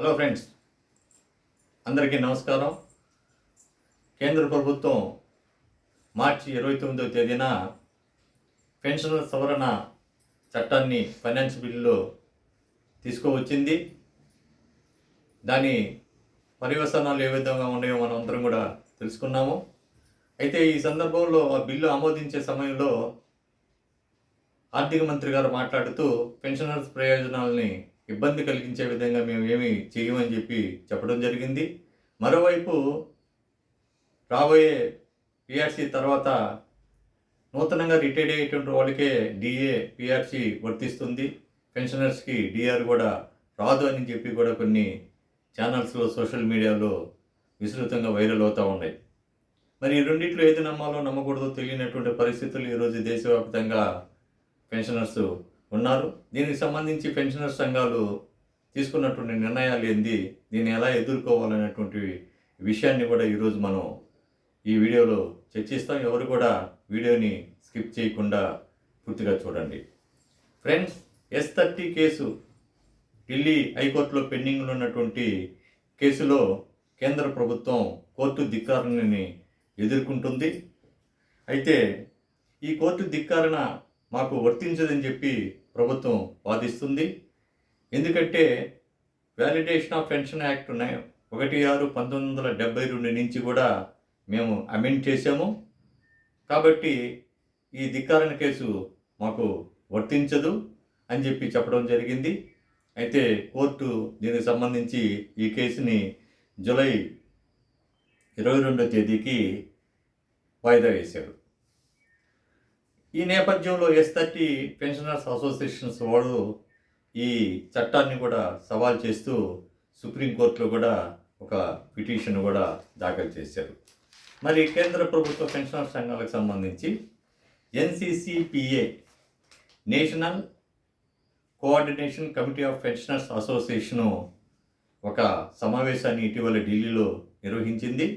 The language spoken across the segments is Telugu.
హలో ఫ్రెండ్స్, అందరికీ నమస్కారం. కేంద్ర ప్రభుత్వం మార్చి 29వ తేదీన పెన్షన్ల సవరణ చట్టాన్ని ఫైనాన్స్ బిల్లులో తీసుకువచ్చింది. దాని పర్యవసానాలు ఏ విధంగా ఉన్నాయో మనం అందరం కూడా తెలుసుకున్నాము. అయితే ఈ సందర్భంలో ఆ బిల్లు ఆమోదించే సమయంలో ఆర్థిక మంత్రి గారు మాట్లాడుతూ పెన్షనర్స్ ప్రయోజనాలని ఇబ్బంది కలిగించే విధంగా మేము ఏమీ చేయమని చెప్పడం జరిగింది. మరోవైపు రాబోయే పిఆర్సీ తర్వాత నూతనంగా రిటైర్డ్ అయ్యేటువంటి వాళ్ళకే డిఏ పిఆర్సీ వర్తిస్తుంది, పెన్షనర్స్కి డిఆర్ కూడా రాదు అని కూడా కొన్ని ఛానల్స్లో సోషల్ మీడియాలో విస్తృతంగా వైరల్ అవుతూ ఉన్నాయి. మరి ఈ రెండిట్లో ఏది నమ్మాలో నమ్మకూడదో తెలియనటువంటి పరిస్థితులు ఈరోజు దేశవ్యాప్తంగా పెన్షనర్స్ ఉన్నారు. దీనికి సంబంధించి పెన్షనర్ సంఘాలు తీసుకున్నటువంటి నిర్ణయాలు ఏంది, దీన్ని ఎలా ఎదుర్కోవాలనేటువంటి విషయాన్ని కూడా ఈరోజు మనం ఈ వీడియోలో చర్చిస్తాం. ఎవరు కూడా వీడియోని స్కిప్ చేయకుండా పూర్తిగా చూడండి. ఫ్రెండ్స్, S30 కేసు ఢిల్లీ హైకోర్టులో పెండింగ్లో ఉన్నటువంటి కేసులో కేంద్ర ప్రభుత్వం కోర్టు ధిక్కారణని ఎదుర్కొంటుంది. అయితే ఈ కోర్టు ధిక్కారణ మాకు వర్తించదని ప్రభుత్వం వాదిస్తుంది. ఎందుకంటే వ్యాలిడేషన్ ఆఫ్ పెన్షన్ యాక్ట్ 16/1972 నుంచి కూడా మేము అమెండ్ చేశాము. కాబట్టి ఈ ధిక్కారణ కేసు మాకు వర్తించదు అని చెప్పడం జరిగింది. అయితే కోర్టు దీనికి సంబంధించి ఈ కేసుని జూలై 22వ తేదీకి వాయిదా వేశారు. ఈ నేపథ్యంలో S30 పెన్షనర్స్ అసోసియేషన్స్ వాడు ఈ చట్టాన్ని కూడా సవాల్ చేస్తూ సుప్రీంకోర్టులో కూడా ఒక పిటిషన్ కూడా దాఖలు చేశారు. మరి కేంద్ర ప్రభుత్వ పెన్షనర్ సంఘాలకు సంబంధించి NCCPA national coordination committee of pensioners association ఒక సమావేశాన్ని ఇటీవల ఢిల్లీలో నిర్వహించింది.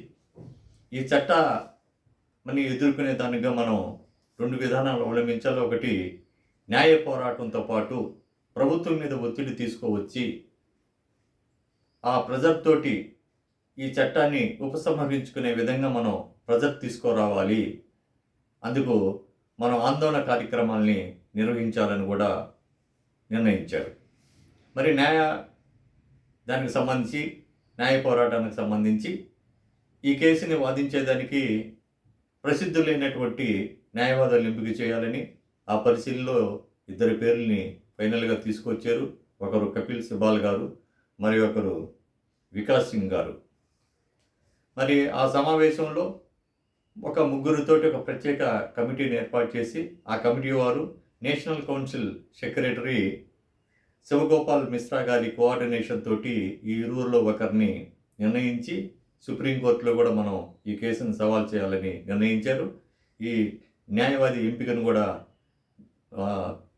ఈ చట్టాన్ని ఎదుర్కొనే దానిగా మనం 2 విధానాలు అవలంబించాలి. ఒకటి, న్యాయ పోరాటంతో పాటు ప్రభుత్వం మీద ఒత్తిడి తీసుకువచ్చి ఆ ప్రెజర్ తోటి ఈ చట్టాన్ని ఉపసంహరించుకునే విధంగా మనం ప్రెజర్ తీసుకురావాలి. అందుకు మనం ఆందోళన కార్యక్రమాల్ని నిర్వహించాలని కూడా నిర్ణయించారు. మరి దానికి సంబంధించి న్యాయ పోరాటానికి సంబంధించి ఈ కేసుని వాదించేదానికి ప్రసిద్ధులైనటువంటి న్యాయవాదులు ఎంపిక చేయాలని ఆ పరిశీలనలో 2 పేర్లని ఫైనల్గా తీసుకొచ్చారు. ఒకరు కపిల్ సిబాల్ గారు, మరి ఒకరు వికాస్ సింగ్ గారు. మరి ఆ సమావేశంలో ఒక 3 ఒక ప్రత్యేక కమిటీని ఏర్పాటు చేసి ఆ కమిటీ వారు national council secretary Shivagopal Mishra గారి కోఆర్డినేషన్ తోటి ఈ 2లో ఒకరిని నిర్ణయించి సుప్రీంకోర్టులో కూడా మనం ఈ కేసును సవాల్ చేయాలని నిర్ణయించారు. ఈ న్యాయవాది ఎంపికను కూడా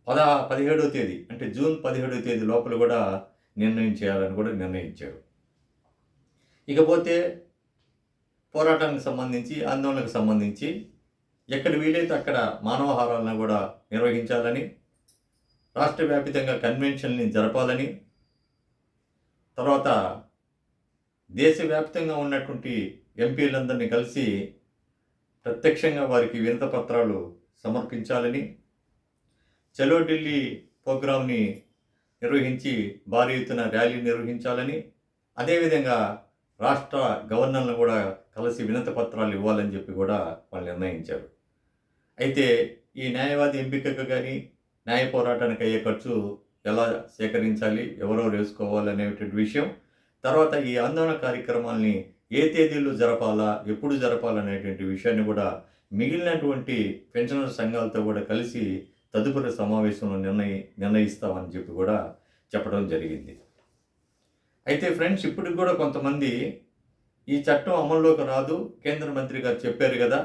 17వ తేదీ అంటే జూన్ 17వ తేదీ లోపల కూడా నిర్ణయం చేయాలని కూడా నిర్ణయించారు. ఇకపోతే పోరాటానికి సంబంధించి, ఆందోళనకు సంబంధించి ఎక్కడ వీలైతే అక్కడ మానవహారాలను కూడా నిర్వహించాలని, రాష్ట్ర వ్యాప్తంగా కన్వెన్షన్ని జరపాలని, తర్వాత దేశవ్యాప్తంగా ఉన్నటువంటి ఎంపీలందరినీ కలిసి ప్రత్యక్షంగా వారికి వినతి పత్రాలు సమర్పించాలని, చలో ఢిల్లీ ప్రోగ్రాంని నిర్వహించి భారీ ఎత్తున ర్యాలీ నిర్వహించాలని, అదేవిధంగా రాష్ట్ర గవర్నర్లను కూడా కలిసి వినతి పత్రాలు ఇవ్వాలని కూడా వాళ్ళు నిర్ణయించారు. అయితే ఈ న్యాయవాది ఎంపికకు కానీ న్యాయ పోరాటానికి అయ్యే ఖర్చు ఎలా సేకరించాలి, ఎవరెవరు వేసుకోవాలనేటువంటి విషయం, తర్వాత ఈ ఆందోళన కార్యక్రమాల్ని ఏ తేదీల్లో జరపాలా, ఎప్పుడు జరపాలనేటువంటి విషయాన్ని కూడా మిగిలినటువంటి పెన్షనర్ సంఘాలతో కూడా కలిసి తదుపరి సమావేశంలో నిర్ణయిస్తామని కూడా చెప్పడం జరిగింది. అయితే ఫ్రెండ్స్, ఇప్పటికి కూడా కొంతమంది ఈ చట్టం అమల్లోకి రాదు, కేంద్ర మంత్రి గారు చెప్పారు కదా,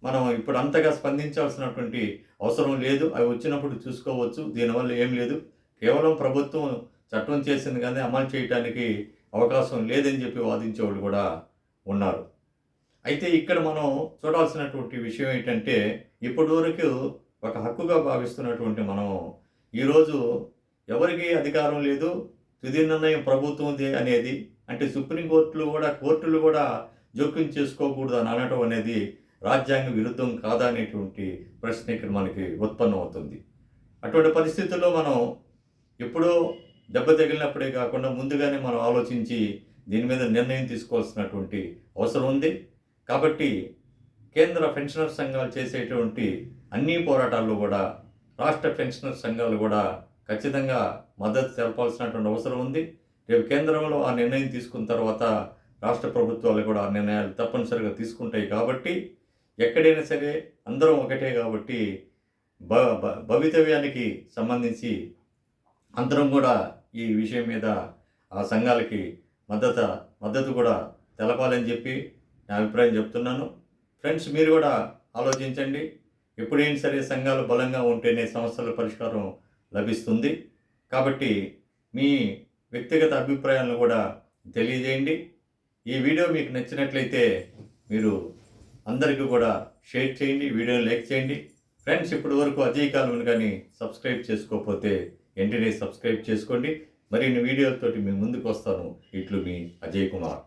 మనం ఇప్పుడు అంతగా స్పందించాల్సినటువంటి అవసరం లేదు, అవి వచ్చినప్పుడు చూసుకోవచ్చు, దీనివల్ల ఏం లేదు, కేవలం ప్రభుత్వం చట్టం చేసింది కానీ అమలు చేయడానికి అవకాశం లేదని వాదించేవాళ్ళు కూడా ఉన్నారు. అయితే ఇక్కడ మనం చూడాల్సినటువంటి విషయం ఏంటంటే, ఇప్పటివరకు ఒక హక్కుగా భావిస్తున్నటువంటి మనం ఈరోజు ఎవరికి అధికారం లేదు, తుది నిర్ణయం ప్రభుత్వంది అనేది, అంటే కోర్టులు కూడా జోక్యం చేసుకోకూడదు అని అనడం అనేది రాజ్యాంగ విరుద్ధం కాదా అనేటువంటి ప్రశ్న ఇక్కడ మనకి ఉత్పన్నం అవుతుంది. అటువంటి పరిస్థితుల్లో మనం ఎప్పుడో దెబ్బ తగిలినప్పుడే కాకుండా ముందుగానే మనం ఆలోచించి దీని మీద నిర్ణయం తీసుకోవాల్సినటువంటి అవసరం ఉంది. కాబట్టి కేంద్ర పెన్షనర్ సంఘాలు చేసేటువంటి అన్ని పోరాటాల్లో కూడా రాష్ట్ర పెన్షనర్ సంఘాలు కూడా ఖచ్చితంగా మద్దతు తెలపాల్సినటువంటి అవసరం ఉంది. రేపు కేంద్రంలో ఆ నిర్ణయం తీసుకున్న తర్వాత రాష్ట్ర ప్రభుత్వాలు కూడా ఆ నిర్ణయాలు తప్పనిసరిగా తీసుకుంటాయి. కాబట్టి ఎక్కడైనా సరే అందరం ఒకటే కాబట్టి భవితవ్యానికి సంబంధించి అందరం కూడా ఈ విషయం మీద ఆ సంఘాలకి మద్దతు కూడా తెలపాలని చెప్పి నా అభిప్రాయం చెప్తున్నాను. ఫ్రెండ్స్, మీరు కూడా ఆలోచించండి. ఎప్పుడైనా సరే సంఘాలు బలంగా ఉంటేనే సమస్యల పరిష్కారం లభిస్తుంది. కాబట్టి మీ వ్యక్తిగత అభిప్రాయాలను కూడా తెలియజేయండి. ఈ వీడియో మీకు నచ్చినట్లయితే మీరు అందరికీ కూడా షేర్ చేయండి, వీడియోని లైక్ చేయండి. ఫ్రెండ్స్, ఇప్పటి వరకు అజయ్ కాలువను కానీ సబ్స్క్రైబ్ చేసుకోకపోతే వెంటనే సబ్స్క్రైబ్ చేసుకోండి. మరిన్ని వీడియోలతోటి మీ ముందుకు వస్తాను. ఇట్లు మీ అజయ్ కుమార్.